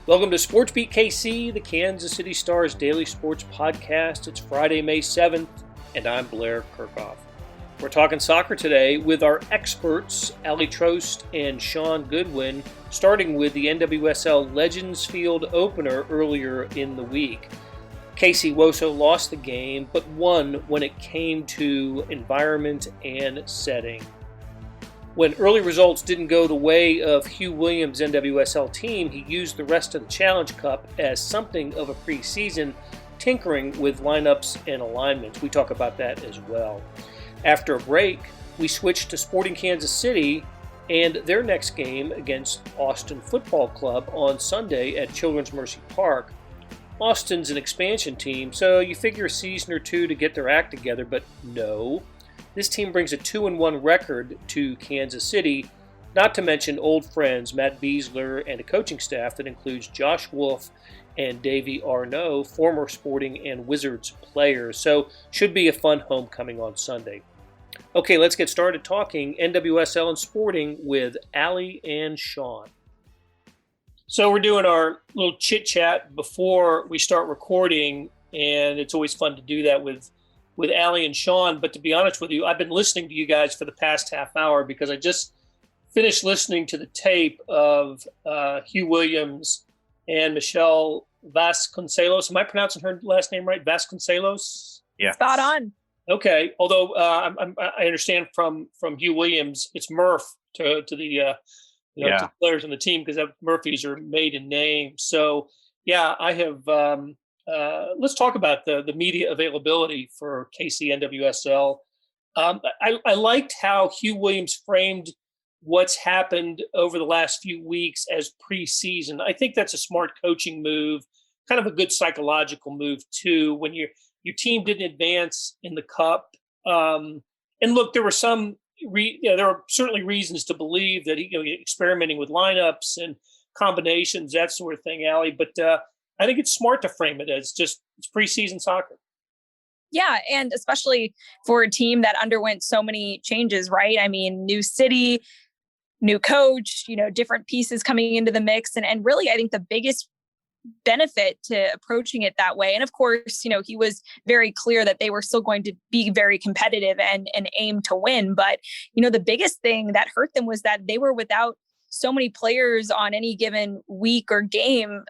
Welcome to Sports Beat KC, the Kansas City Star's daily sports podcast. It's Friday, May 7th, and I'm Blair Kirchhoff. We're talking soccer today with our experts, Trost and Shaun Goodwin, starting with the NWSL Legends Field opener earlier in the week. KC Woso lost the game, but won when it came to environment and setting. When early results didn't go the way of Hugh Williams' NWSL team, he used the rest of the Challenge Cup as something of a preseason, tinkering with lineups and alignments. We talk about that as well. After a break, we switched to Sporting Kansas City and their next game against Austin Football Club on Sunday at Children's Mercy Park. Austin's an expansion team, so you figure a season or two to get their act together, but no. This team brings a 2-1 record to Kansas City, not to mention old friends Matt Besler and a coaching staff that includes Josh Wolf and Davey Arnaud, former Sporting and Wizards players. So should be a fun homecoming on Sunday. Okay, let's get started talking NWSL and Sporting with Allie and Shaun. So we're doing our little chit-chat before we start recording, and it's always fun to do that with Allie and Shaun. But to be honest with you, I've been listening to you guys for the past half hour because I just finished listening to the tape of Hugh Williams and Michelle Vasconcelos. Am I pronouncing her last name right? Vasconcelos? Yeah. Spot on. Okay. Although I understand from Hugh Williams, it's Murph to the to players on the team because Murphy's are maiden name. So yeah, I have. Let's talk about the media availability for KC NWSL. I liked how Hugh Williams framed what's happened over the last few weeks as preseason. I think that's a smart coaching move, kind of a good psychological move too. When your team didn't advance in the Cup, and look, there were there are certainly reasons to believe that experimenting with lineups and combinations, that sort of thing, Allie. But I think it's smart to frame it as it's preseason soccer. Yeah, and especially for a team that underwent so many changes, right? I mean, new city, new coach, different pieces coming into the mix. And really, I think the biggest benefit to approaching it that way. And of course, he was very clear that they were still going to be very competitive and aim to win. But, the biggest thing that hurt them was that they were without so many players on any given week or game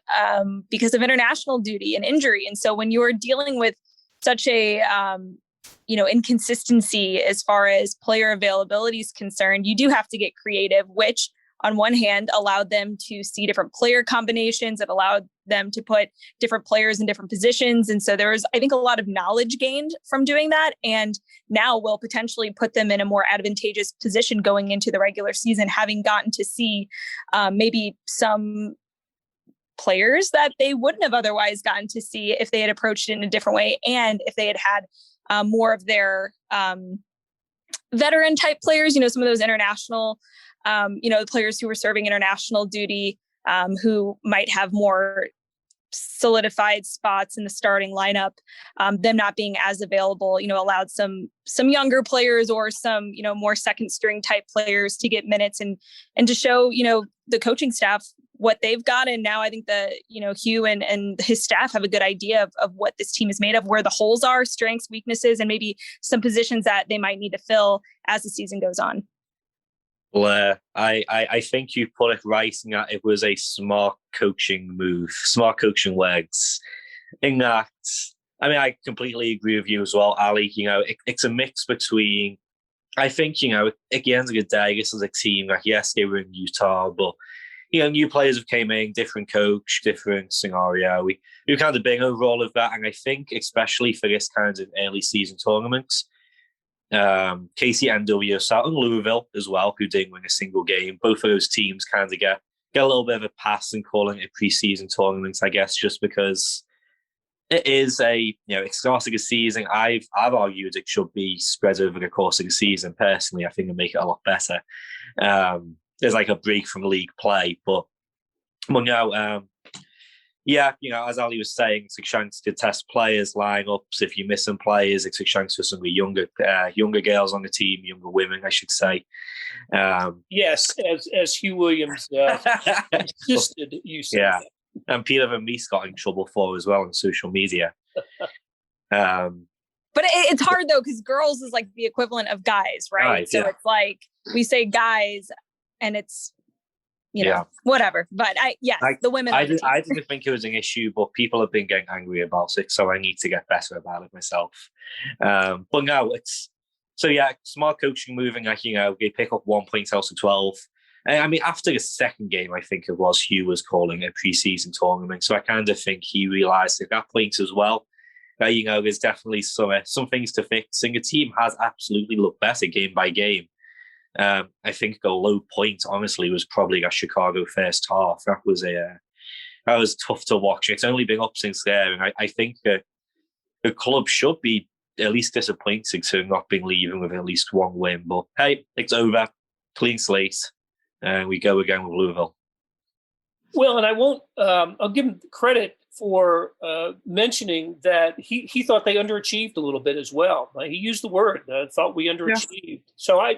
because of international duty and injury. And so when you're dealing with such a, inconsistency as far as player availability is concerned, you do have to get creative, which on one hand allowed them to see different player combinations. It allowed them to put different players in different positions. And so there was, I think, a lot of knowledge gained from doing that. And now will potentially put them in a more advantageous position going into the regular season, having gotten to see maybe some players that they wouldn't have otherwise gotten to see if they had approached it in a different way. And if they had more of their veteran type players, some of those international the players who were serving international duty, who might have more solidified spots in the starting lineup, them not being as available, allowed some younger players or some, more second string type players to get minutes and to show, the coaching staff what they've got. And now I think Hugh and his staff have a good idea of what this team is made of, where the holes are, strengths, weaknesses, and maybe some positions that they might need to fill as the season goes on. Blair, I think you put it right in that it was a smart coaching move, smart coaching legs. In that, I completely agree with you as well, Ali. It's a mix between, I think, at the end of the day, this is a team that, yes, they were in Utah, but, new players have came in, different coach, different scenario. We've kind of been over all of that. And I think, especially for this kind of early season tournaments, KC NWSL and Louisville as well, who didn't win a single game. Both of those teams kind of get a little bit of a pass in calling it a preseason tournament, I guess, just because it is it's starting a season. I've argued it should be spread over the course of the season. Personally, I think it'll make it a lot better. There's like a break from league play, but no, Yeah, you know, as Ali was saying, it's a chance to test players, lineups. If you're missing players, it's a chance for some of the younger girls on the team, younger women, I should say. Yes, as Hugh Williams insisted, you said. And Peter and Meese got in trouble for as well on social media. But it's hard though, because girls is like the equivalent of guys, right? So it's like we say guys, and it's whatever. But the women. I didn't think it was an issue, but people have been getting angry about it, so I need to get better about it myself. But no, it's smart coaching moving. Like they pick up 1 point out of 12. I mean, after the second game, I think it was Hugh was calling a preseason tournament, so I kind of think he realised at that point as well. There's definitely some things to fix, and the team has absolutely looked better game by game. I think the low point, honestly, was probably a Chicago first half. That was tough to watch. It's only been up since there, and I think that the club should be at least disappointed to have not been leaving with at least one win. But hey, it's over, clean slate, and we go again with Louisville. Well, and I won't. I'll give him credit for mentioning that he thought they underachieved a little bit as well. He used the word thought we underachieved. Yeah. So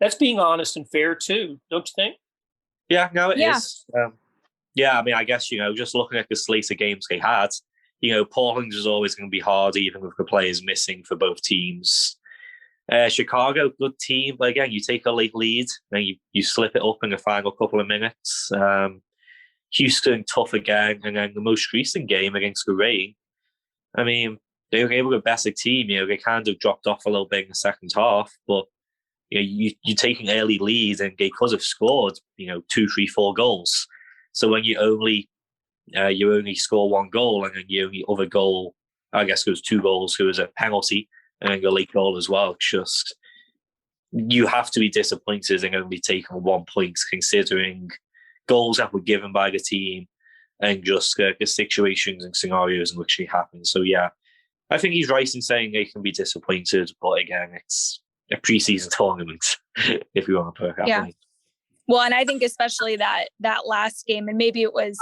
that's being honest and fair too, don't you think? Yeah, no, it is. I mean, I guess just looking at the slate of games they had, Portland is always going to be hard, even with the players missing for both teams. Chicago, good team, but again, you take a late lead, then you slip it up in the final couple of minutes. Houston, tough again, and then the most recent game against the Rain, I mean, they were a better team. They kind of dropped off a little bit in the second half, but you're taking early leads, and they could have scored 2, 3, 4 goals. So when you only score one goal, and then the only other goal, I guess it was 2 goals, there was a penalty, and then the late goal as well. It's just, you have to be disappointed in only taking 1 point, considering goals that were given by the team and just the situations and scenarios in which they happen. So yeah, I think he's right in saying they can be disappointed, but again, it's a preseason tournament, if you want to put it that way. Well, and I think especially that last game, and maybe it was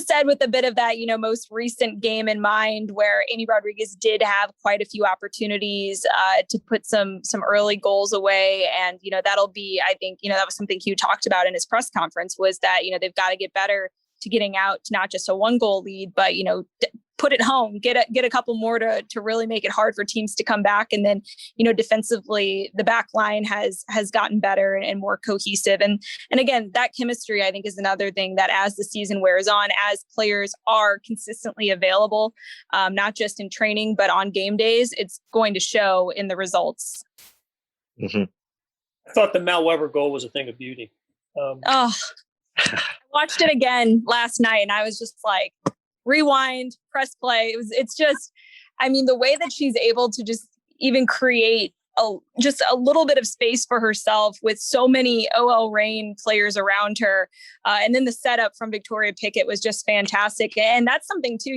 said with a bit of that, most recent game in mind, where Amy Rodriguez did have quite a few opportunities to put some early goals away. And, that'll be, I think, that was something Hugh talked about in his press conference, was that, they've got to get better to getting out to not just a 1-goal lead, but, put it home, get a couple more to really make it hard for teams to come back. And then, defensively, the back line has gotten better and more cohesive. And again, that chemistry, I think, is another thing that as the season wears on, as players are consistently available, not just in training, but on game days, it's going to show in the results. Mm-hmm. I thought the Mal Weber goal was a thing of beauty. I watched it again last night, and I was just like, rewind, press play. It's just, I mean, the way that she's able to just even create just a little bit of space for herself with so many OL Reign players around her. And then the setup from Victoria Pickett was just fantastic. And that's something too,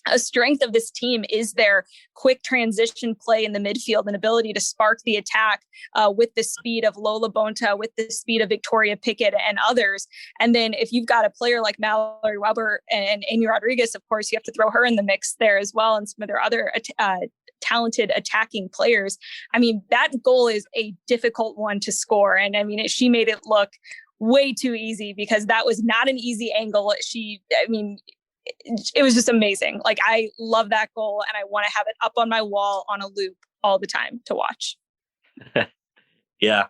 a strength of this team is their quick transition play in the midfield and ability to spark the attack with the speed of Lola Bonta, with the speed of Victoria Pickett and others. And then if you've got a player like Mallory Weber and Amy Rodriguez, of course, you have to throw her in the mix there as well, and some of their other talented attacking players. I mean, that goal is a difficult one to score. And I mean, she made it look way too easy, because that was not an easy angle. It was just amazing. Like, I love that goal, and I want to have it up on my wall on a loop all the time to watch. Yeah,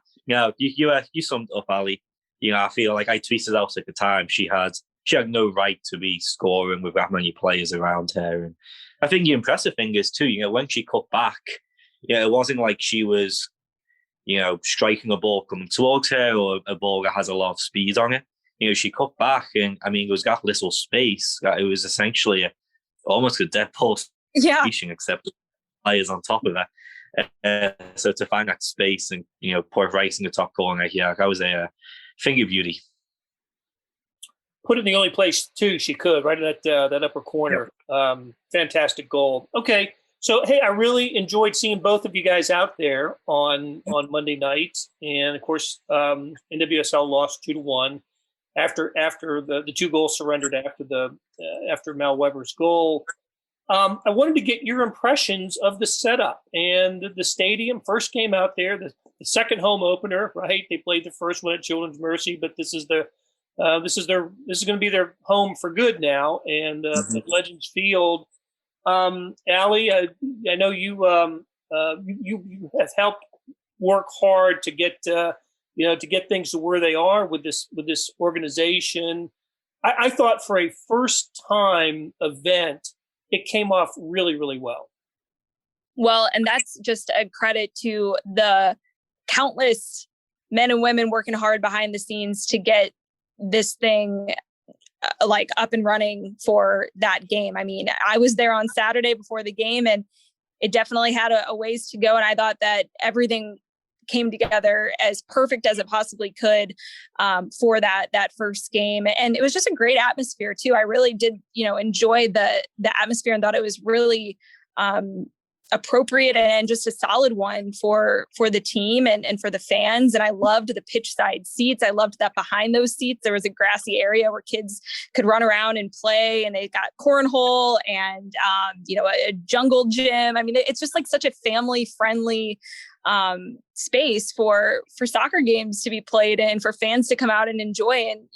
you summed up, Ali. I feel like I tweeted out at the time she had no right to be scoring with that many players around her. And I think the impressive thing is too, when she cut back, it wasn't like she was, striking a ball coming towards her, or a ball that has a lot of speed on it. She cut back, and I mean, there was that little space that it was essentially almost a dead post situation, except players on top of that. So to find that space and put it right in the top corner, that was a thing of beauty. Put it in the only place too she could, right in that upper corner. Yep. Fantastic goal. Okay, so hey, I really enjoyed seeing both of you guys out there on Monday night, and of course, NWSL lost 2-1. After the 2 goals surrendered after Mal Weber's goal. I wanted to get your impressions of the setup and the stadium. First game out there, the second home opener, right? They played the first one at Children's Mercy, but this is the this is going to be their home for good now, and Mhm. at Legends Field. Allie, I know you have helped work hard to get to get things to where they are with this organization. I thought for a first time event, it came off really, really well. Well, and that's just a credit to the countless men and women working hard behind the scenes to get this thing like up and running for that game. I mean, I was there on Saturday before the game, and it definitely had a ways to go. And I thought that everything came together as perfect as it possibly could for that first game. And it was just a great atmosphere too. I really did, enjoy the atmosphere and thought it was really appropriate and just a solid one for the team and for the fans. And I loved the pitch side seats. I loved that behind those seats, there was a grassy area where kids could run around and play, and they got cornhole and, a jungle gym. I mean, it's just like such a family friendly space for soccer games to be played in, for fans to come out and enjoy. And,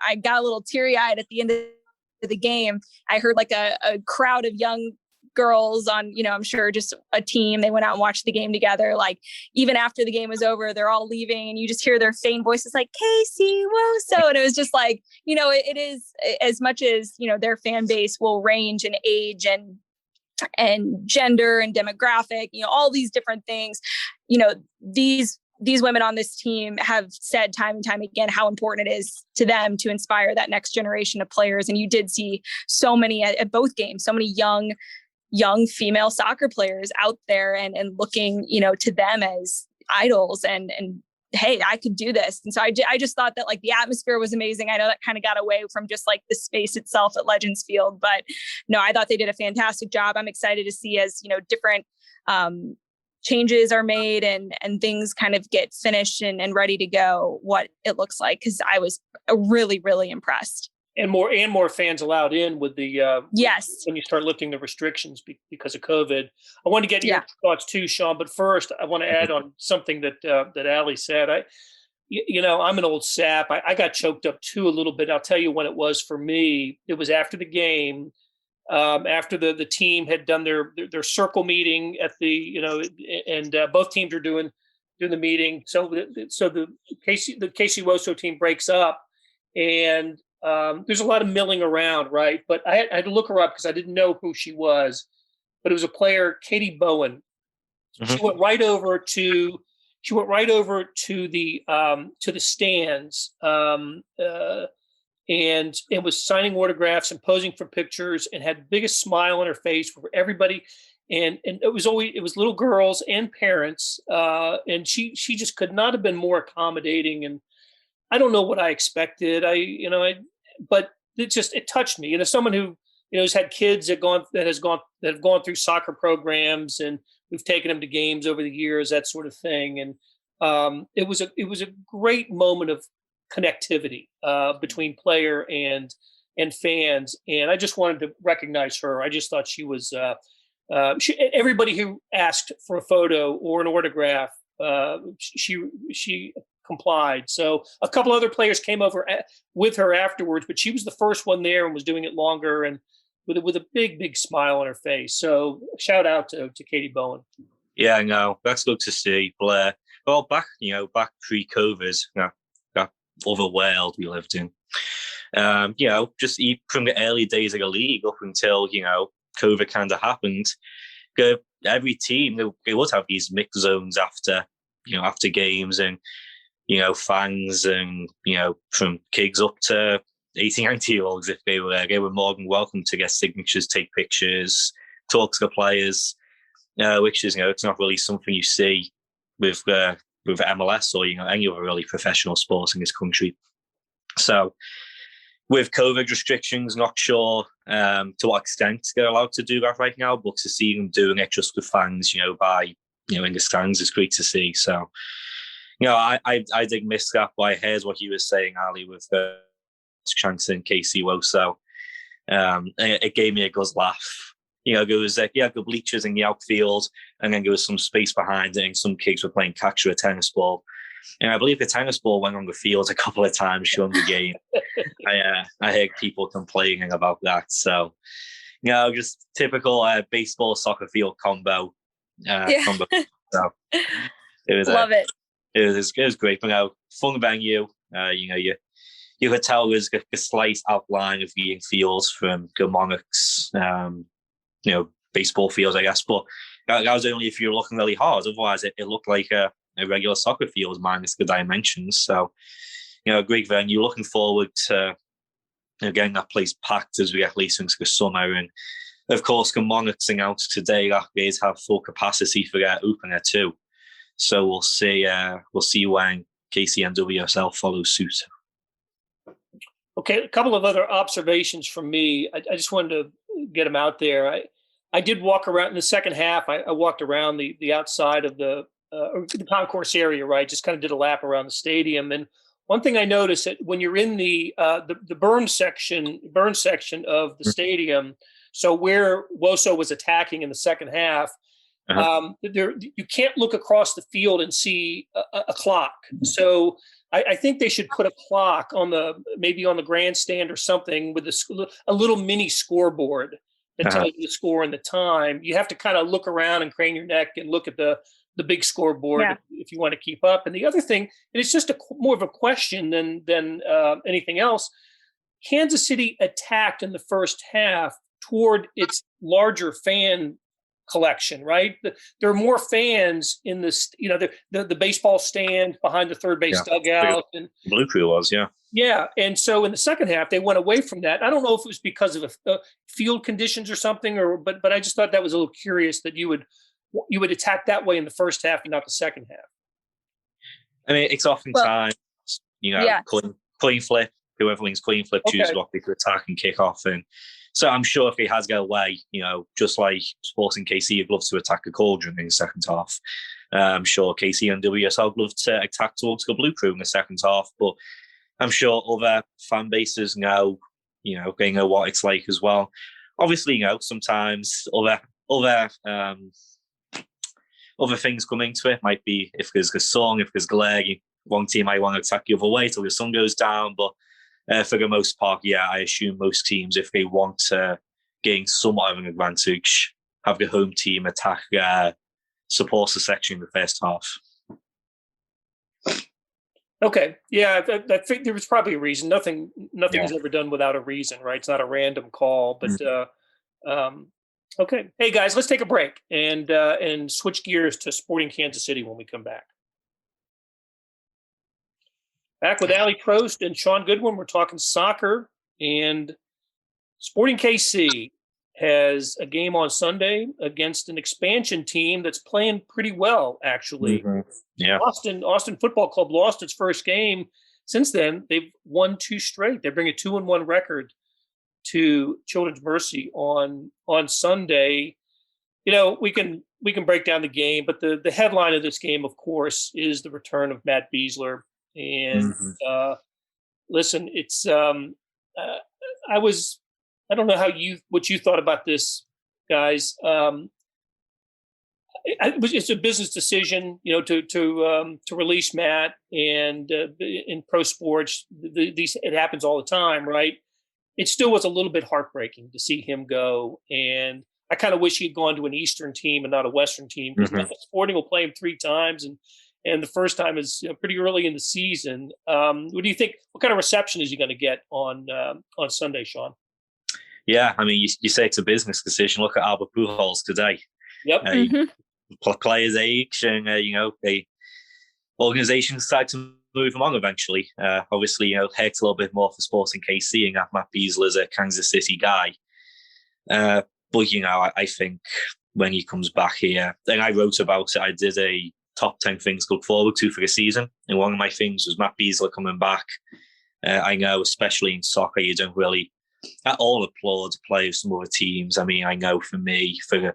I got a little teary eyed at the end of the game. I heard like a crowd of young girls on, I'm sure just a team. They went out and watched the game together. Like even after the game was over, they're all leaving and you just hear their faint voices like KC NWSL. And it was just like, it is as much as, their fan base will range in age and gender and demographic, all these different things, these women on this team have said time and time again how important it is to them to inspire that next generation of players. And you did see so many at both games, so many young female soccer players out there and looking, to them as idols and hey, I could do this. And so I just thought that like the atmosphere was amazing. I know that kind of got away from just like the space itself at Legends Field, but no, I thought they did a fantastic job. I'm excited to see as, different changes are made and things kind of get finished and ready to go, what it looks like. Cause I was really, really impressed. And more fans allowed in with the yes, when you start lifting the restrictions because of COVID. I want to get your thoughts too, Shaun. But first, I want to add on something that Allie said. I'm an old sap. I got choked up too a little bit. I'll tell you when it was for me. It was after the game, after the team had done their circle meeting at the and both teams are doing the meeting. So the KC NWSL team breaks up and. There's a lot of milling around, right? But I had to look her up because I didn't know who she was. But it was a player, Katie Bowen. Mm-hmm. She went right over to the stands and was signing autographs and posing for pictures and had the biggest smile on her face for everybody. And it was little girls and parents. And she just could not have been more accommodating. And I don't know what I expected. But it touched me. Someone who has had kids that have gone through soccer programs, and we've taken them to games over the years, that sort of thing. And it was a great moment of connectivity between player and fans. And I just wanted to recognize her. I just thought she was everybody who asked for a photo or an autograph. She complied. So a couple other players came over with her afterwards, but she was the first one there and was doing it longer and with a big, big smile on her face. So shout out to Katie Bowen. Yeah, no, that's good to see, Blair. Well, back pre-COVID, that other world we lived in. Just from the early days of the league up until, COVID kind of happened, every team, they would have these mixed zones after games and, fans and, from kids up to 80, 90-year-olds, if they were more than welcome to get signatures, take pictures, talk to the players, which is, it's not really something you see with MLS or, any other really professional sports in this country. So with COVID restrictions, not sure to what extent they're allowed to do that right now, but to see them doing it just with fans, in the stands is great to see. So, I did miss that, but I heard what you were saying, Ali, with chanting KC NWSL. It gave me a good laugh. There was the bleachers in the outfield, and then there was some space behind it, and some kids were playing catch with a tennis ball. And I believe the tennis ball went on the field a couple of times during the game. I heard people complaining about that. So, just typical baseball soccer field combo. Combo. So it was Love it. It was great. But fun venue. You could tell there's a slight outline of the fields from the Monarchs. Baseball fields, I guess. But that was only if you were looking really hard. Otherwise, it looked like a regular soccer field minus the dimensions. So, a great venue. Looking forward to getting that place packed as we get later into the summer. And of course, the Monarchs announced today that they have full capacity for their opener too. So we'll see. We'll see when KC NWSL follows suit. Okay, a couple of other observations from me. I just wanted to get them out there. I did walk around in the second half. I walked around the outside of the concourse area, right? Just kind of did a lap around the stadium. And one thing I noticed that when you're in the burn section of the stadium, so where Woso was attacking in the second half, you can't look across the field and see a clock. So I think they should put a clock maybe on the grandstand or something with a little mini scoreboard that tells you the score and the time. You have to kind of look around and crane your neck and look at the big scoreboard if you want to keep up. And the other thing, and it's just more of a question than anything else, Kansas City attacked in the first half toward its larger fan collection, right? There are more fans in this, the baseball stand behind the third base dugout. And Blue Crew was, Yeah. And so in the second half, they went away from that. I don't know if it was because of field conditions or something, but I just thought that was a little curious that you would attack that way in the first half and not the second half. I mean, it's oftentimes, coin flip, whoever wins coin flip chooses what they to attack and kick off. And so I'm sure if he has got away, just like Sporting KC would love to attack a cauldron in the second half. I'm sure KC and WSL would love to attack towards the Blue Crew in the second half, but I'm sure other fan bases now, they know what it's like as well. Obviously, sometimes other things come into it. Might be if there's a sun, if there's glare, one team might want to attack the other way till the sun goes down. But for the most part, I assume most teams, if they want to gain somewhat of an advantage, have the home team attack supporter section in the first half. Okay. Yeah, I think there was probably a reason. Nothing is ever done without a reason, right? It's not a random call. But okay. Hey guys, let's take a break and switch gears to Sporting Kansas City when we come back. Back with Allie Trost and Shaun Goodwin. We're talking soccer, and Sporting KC has a game on Sunday against an expansion team that's playing pretty well, actually. Mm-hmm. Yeah. Austin Football Club lost its first game. Since then, they've won 2 straight. They bring a 2-1 record to Children's Mercy on Sunday. We can break down the game, but the headline of this game, of course, is the return of Matt Besler. And listen, it's I don't know what you thought about this, guys. It's a business decision, to release Matt, and in pro sports, it happens all the time, right? It still was a little bit heartbreaking to see him go, and I kind of wish he had gone to an Eastern team and not a Western team, because Sporting will play him 3 times, and the first time is pretty early in the season. What do you think? What kind of reception is he going to get on Sunday, Shaun? Yeah, I mean, you say it's a business decision. Look at Albert Pujols today. Yep. Players age, and the organization decide to move him on eventually. Obviously, it hurts a little bit more for Sporting KC, and that Matt Besler is a Kansas City guy. But I think when he comes back here, and I wrote about it. I did a top 10 things to look forward to for the season, and one of my things was Matt Besler coming back. I know, especially in soccer, you don't really at all applaud players from other teams. I mean, I know for me, for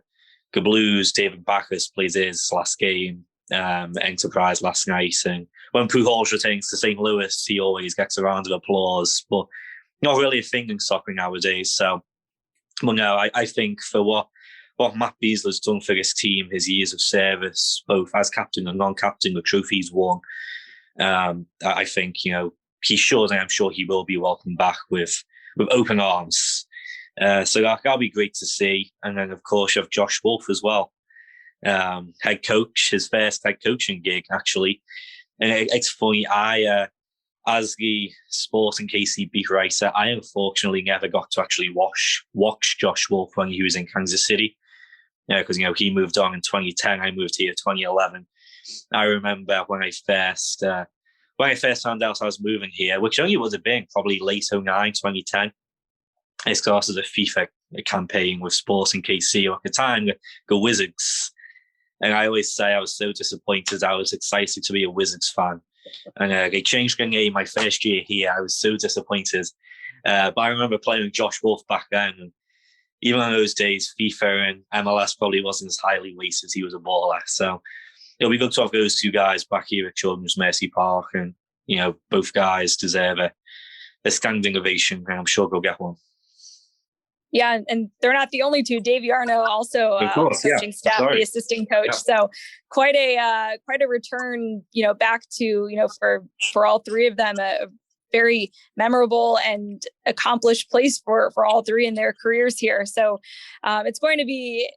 the Blues, David Backus plays his last game, Enterprise last night, and when Pujols returns to St. Louis, he always gets a round of applause, but not really a thing in soccer nowadays. So, I think for what Matt Besler's done for his team, his years of service, both as captain and non-captain, the trophies won, I think, he should, and I'm sure he will be welcomed back with open arms. So that'll be great to see. And then, of course, you have Josh Wolf as well. Head coach, his first head coaching gig, actually. And it's funny, as the Sports and KC beat writer, I unfortunately never got to actually watch Josh Wolf when he was in Kansas City. Because, he moved on in 2010, I moved here in 2011. I remember when I first found out I was moving here, which only would have been probably late 2009, 2010. I started a FIFA campaign with Sports and KC at the time, go Wizards. And I always say I was so disappointed. I was excited to be a Wizards fan. And they changed the name my first year here. I was so disappointed. But I remember playing with Josh Wolf back then. And even in those days, FIFA and MLS probably wasn't as highly weighted. He was a baller. So it'll be good to have those two guys back here at Children's Mercy Park. And, both guys deserve a standing ovation. And I'm sure they'll get one. Yeah, and they're not the only two. Davey Arno also coaching staff, the assistant coach. Yeah. So quite a return, back to for all three of them, a very memorable and accomplished place for all three in their careers here. So it's going to be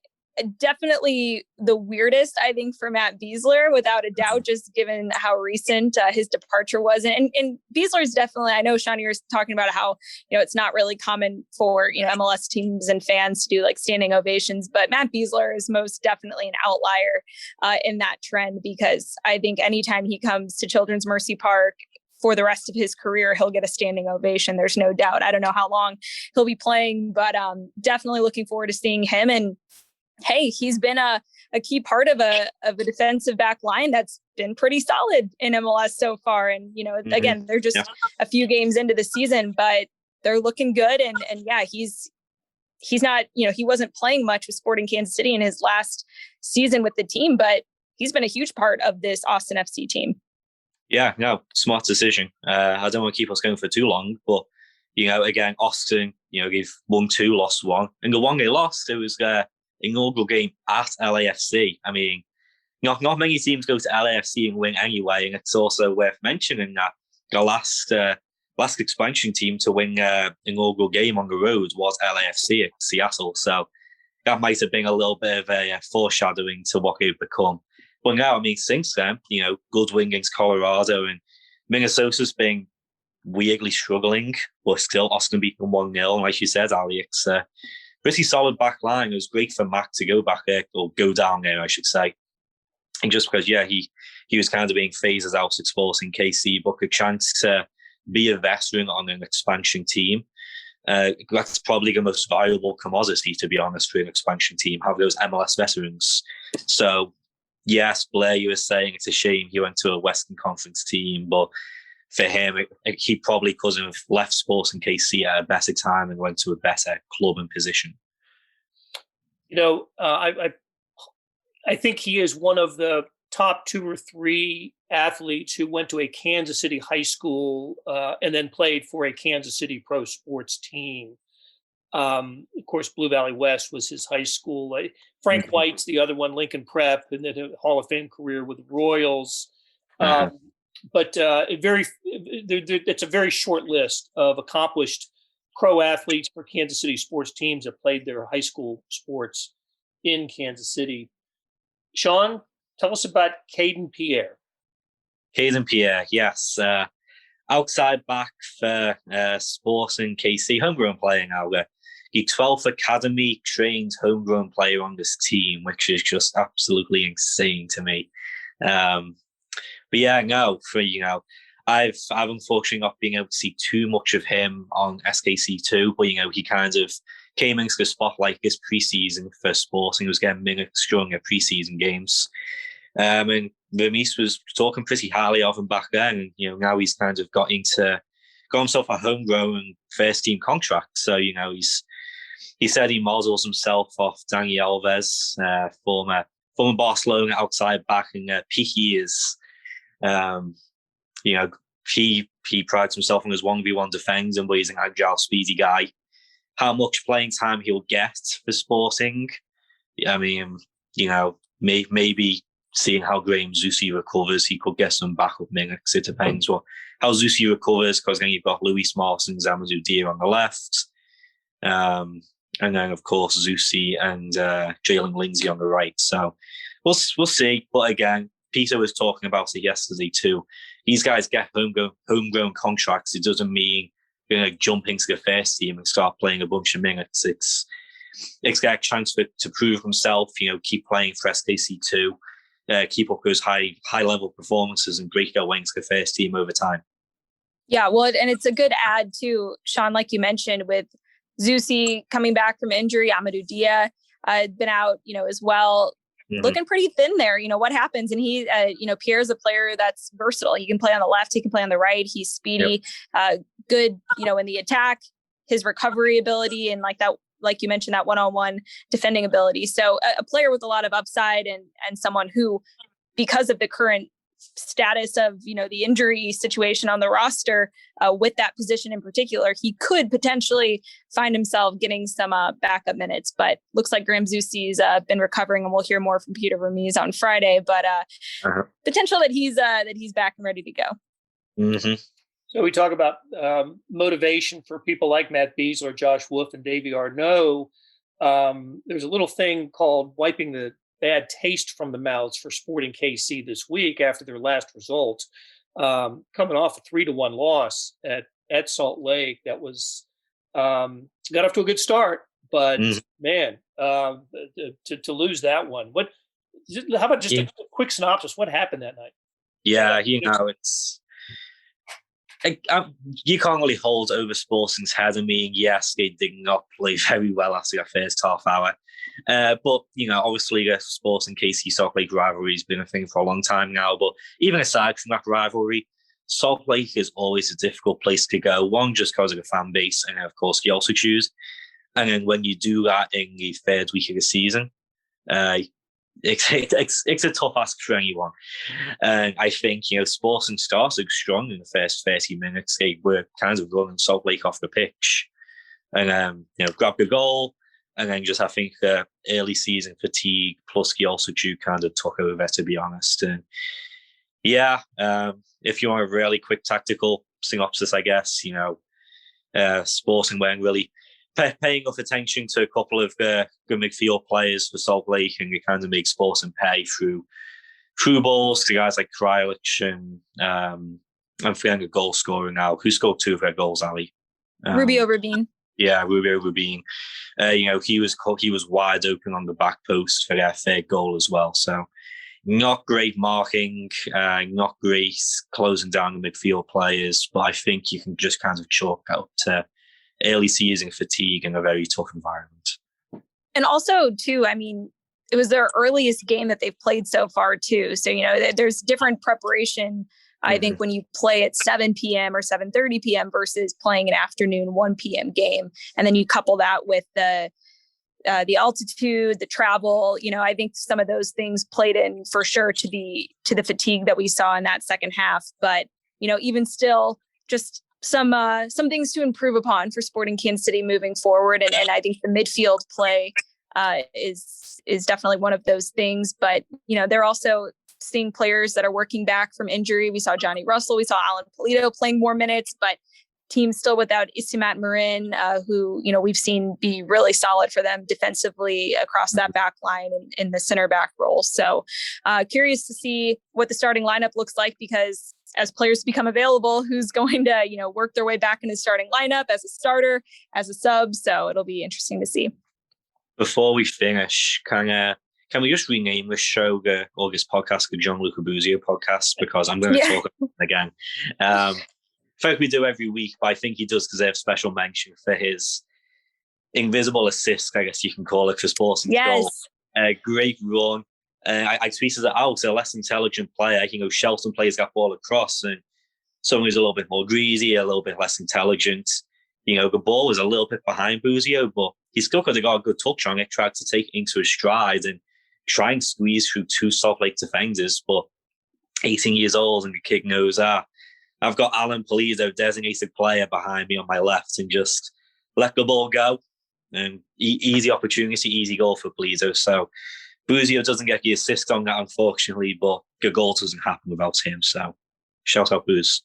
definitely the weirdest, I think, for Matt Besler, without a doubt, just given how recent his departure was. And Besler's definitely, I know, Shaun, you're talking about how, it's not really common for, MLS teams and fans to do like standing ovations, but Matt Besler is most definitely an outlier in that trend, because I think anytime he comes to Children's Mercy Park for the rest of his career, he'll get a standing ovation. There's no doubt. I don't know how long he'll be playing, but definitely looking forward to seeing him. And hey, he's been a key part of a defensive back line that's been pretty solid in MLS so far. And, again, they're just a few games into the season, but they're looking good. And yeah, he's not, he wasn't playing much with Sporting Kansas City in his last season with the team, but he's been a huge part of this Austin FC team. Yeah, no, smart decision. I don't want to keep us going for too long, but, again, Austin, they've won 2, lost 1. And the one they lost, it was inaugural game at LAFC. I mean, not many teams go to LAFC and win anyway, and it's also worth mentioning that the last expansion team to win inaugural game on the road was LAFC at Seattle. So that might have been a little bit of a foreshadowing to what they've become. But now, I mean, since then, Goodwin against Colorado, and Minnesota's been weirdly struggling, but still Austin beat them 1-0. And like you said, Ali, it's pretty solid back line. It was great for Mac to go back there, or go down there, I should say. And just because, he was kind of being phased out at Sporting KC, but a chance to be a veteran on an expansion team. That's probably the most valuable commodity, to be honest, for an expansion team, have those MLS veterans. So, yes, Blair, you were saying it's a shame he went to a Western Conference team, but for him, he probably could have left Sporting KC at a better time and went to a better club and position. I think he is one of the top 2 or 3 athletes who went to a Kansas City high school and then played for a Kansas City pro sports team. Of course, Blue Valley West was his high school. Frank White's the other one, Lincoln Prep, and then a Hall of Fame career with the Royals. But it's a very short list of accomplished pro athletes for Kansas City sports teams that played their high school sports in Kansas City. Shaun, tell us about Caden Pierre. Caden Pierre, yes. Outside back for Sporting KC, homegrown player now. The 12th academy trained homegrown player on this team, which is just absolutely insane to me. But yeah, no, I've unfortunately not been able to see too much of him on SKC2, but he kind of came into the spotlight this preseason for Sporting. He was getting minutes during the preseason games. And Vermees was talking pretty highly of him back then. And, now he's kind of got himself a homegrown first team contract. So, he said he models himself off Daniel Alves, former Barcelona outside back in peak years. He prides himself on his 1v1 defending, but he's an agile, speedy guy. How much playing time he'll get for Sporting, I mean, maybe seeing how Graham Zusi recovers, he could get some backup minutes. It depends how Zusi recovers, because then you've got Louis Martin, Zamadou Dia on the left. And then, of course, Zusi and Jalen Lindsay on the right. So we'll see. But again, Peter was talking about it yesterday too. These guys get homegrown contracts. It doesn't mean you're going to jump into the first team and start playing a bunch of minutes. It's get a chance to prove himself, keep playing for SKC2, keep up those high level performances and break their way into the first team over time. Yeah, well, and it's a good add too, Shaun, like you mentioned, with Zusi coming back from injury. Amadou Dia had been out, as well. Mm-hmm. Looking pretty thin there. What happens? And he, Pierre's a player that's versatile. He can play on the left. He can play on the right. He's speedy, good, in the attack, his recovery ability, and like you mentioned, that one-on-one defending ability. So a player with a lot of upside and someone who, because of the current status of, the injury situation on the roster, with that position in particular, he could potentially find himself getting some backup minutes. But looks like Graham Zusi's been recovering, and we'll hear more from Peter Vermees on Friday. But potential that he's back and ready to go. Mm-hmm. So we talk about motivation for people like Matt Besler, Josh Wolf, and Davey Arnaud. There's a little thing called wiping the bad taste from the mouths for Sporting KC this week after their last result, coming off a 3-1 loss at Salt Lake. That was got off to a good start, but man, to lose that one. How about just a quick synopsis? What happened that night? Yeah, it's. You can't really hold over Sporting's head. I mean, yes, they did not play very well after the first half hour. But, obviously the Sporting KC Salt Lake rivalry has been a thing for a long time now. But even aside from that rivalry, Salt Lake is always a difficult place to go. One, just because of the fan base, and of course, the altitude. And then when you do that in the third week of the season, it's a tough ask for anyone. And I think, Sporting started strong in the first 30 minutes. They were kind of running Salt Lake off the pitch and, grabbed the goal. And then just, I think, early season fatigue plus the altitude kind of took over, to be honest. And if you want a really quick tactical synopsis, I guess, Sporting weren't really paying enough attention to a couple of good midfield players for Salt Lake, and it kind of makes Sporting pay through balls to guys like Krylich and I'm forgetting a goal scorer now. Who scored 2 of their goals, Ali? Rubio Rubin. Yeah, Rubio Rubin. He was wide open on the back post for their third goal as well. So not great marking, not great closing down the midfield players, but I think you can just kind of chalk out to early season fatigue in a very tough environment. And also, too, I mean, it was their earliest game that they've played so far, too. So, there's different preparation, I think, when you play at 7 p.m. or 7:30 p.m. versus playing an afternoon 1 p.m. game. And then you couple that with the altitude, the travel, I think some of those things played in for sure to the fatigue that we saw in that second half. But, even still, just some things to improve upon for Sporting Kansas City moving forward. And I think the midfield play is definitely one of those things. But, they're also seeing players that are working back from injury. We saw Johnny Russell. We saw Alan Polito playing more minutes, but teams still without Isimat Marin, who, we've seen be really solid for them defensively across that back line and in the center back role. So curious to see what the starting lineup looks like, because as players become available, who's going to, work their way back in the starting lineup as a starter, as a sub. So it'll be interesting to see. Before we finish, can we just rename this show or this podcast the Gianluca Buzio podcast? Because I'm going to talk about it again. I think we do every week, but I think he does deserve special mention for his invisible assist, I guess you can call it, for Sporting goal. Great run. I tweeted it out, a less intelligent player. Shelton plays that ball across, and someone who's a little bit more greasy, a little bit less intelligent. The ball was a little bit behind Buzio, but he still could have got a good touch on it, tried to take it into his stride and try and squeeze through 2 Salt Lake defenders. But 18 years old, and the kid knows I've got Alan Polito, designated player, behind me on my left, and just let the ball go. And easy opportunity, easy goal for Polito. So Buzio doesn't get the assist on that, unfortunately, but the goal doesn't happen without him. So shout out Booze.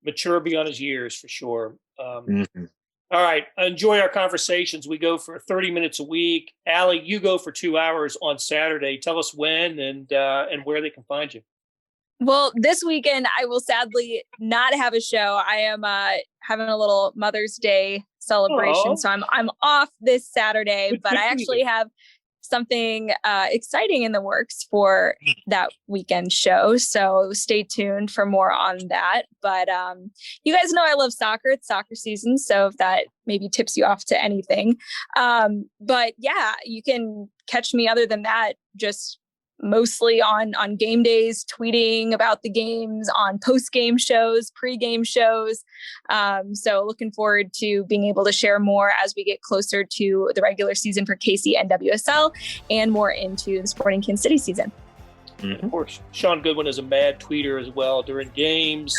Mature beyond his years, for sure. Mm-hmm. All right. Enjoy our conversations. We go for 30 minutes a week. Allie, you go for 2 hours on Saturday. Tell us when and where they can find you. Well, this weekend, I will sadly not have a show. I am having a little Mother's Day celebration. So I'm off this Saturday, but I actually have something exciting in the works for that weekend show. So stay tuned for more on that. But you guys know I love soccer. It's soccer season. So if that maybe tips you off to anything. But yeah, you can catch me other than that, just mostly on game days, tweeting about the games, on post-game shows, pre-game shows. So looking forward to being able to share more as we get closer to the regular season for KC NWSL and more into the Sporting Kansas City season. Of course, Shaun Goodwin is a mad tweeter as well during games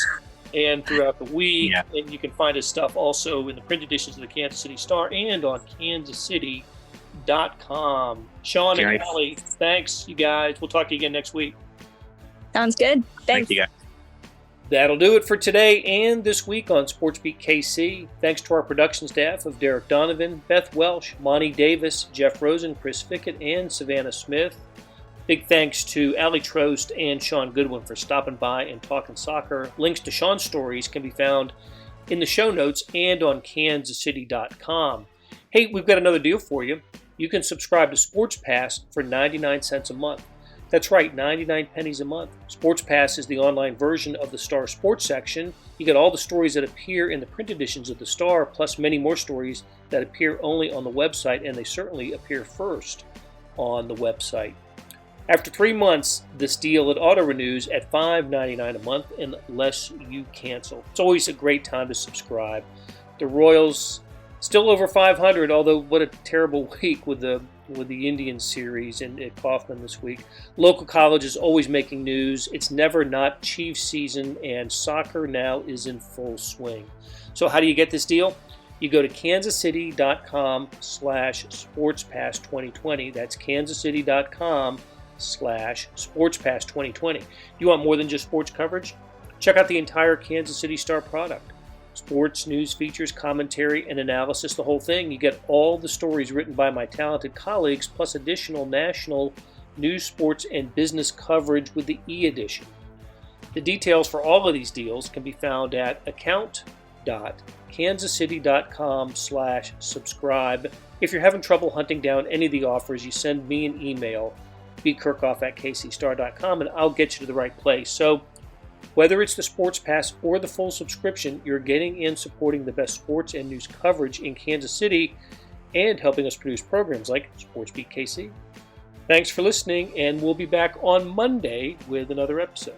and throughout the week. Yeah. And you can find his stuff also in the print editions of the Kansas City Star and on KansasCity.com. Shaun and Allie, thanks, you guys. We'll talk to you again next week. Sounds good. Thanks. Thank you, guys. That'll do it for today and this week on SportsBeat KC. Thanks to our production staff of Derek Donovan, Beth Welsh, Monty Davis, Jeff Rosen, Chris Fickett, and Savannah Smith. Big thanks to Allie Trost and Shaun Goodwin for stopping by and talking soccer. Links to Shaun's stories can be found in the show notes and on KansasCity.com. Hey, we've got another deal for you. You can subscribe to Sports Pass for 99 cents a month. That's right, 99 pennies a month. Sports Pass is the online version of the Star Sports section. You get all the stories that appear in the print editions of the Star, plus many more stories that appear only on the website, and they certainly appear first on the website. After 3 months, this deal it auto-renews at $5.99 a month unless you cancel. It's always a great time to subscribe. The Royals still over 500, although what a terrible week with the Indians series at Kauffman this week. Local college is always making news. It's never not Chiefs season, and soccer now is in full swing. So how do you get this deal? You go to kansascity.com/sportspass2020. That's kansascity.com/sportspass2020. You want more than just sports coverage? Check out the entire Kansas City Star product. Sports, news, features, commentary, and analysis, the whole thing. You get all the stories written by my talented colleagues, plus additional national news, sports, and business coverage with the e-edition. The details for all of these deals can be found at account.kansascity.com/subscribe. If you're having trouble hunting down any of the offers, you send me an email, bkirkhoff@kcstar.com, and I'll get you to the right place. So whether it's the Sports Pass or the full subscription, you're getting and supporting the best sports and news coverage in Kansas City and helping us produce programs like SportsBeat KC. Thanks for listening, and we'll be back on Monday with another episode.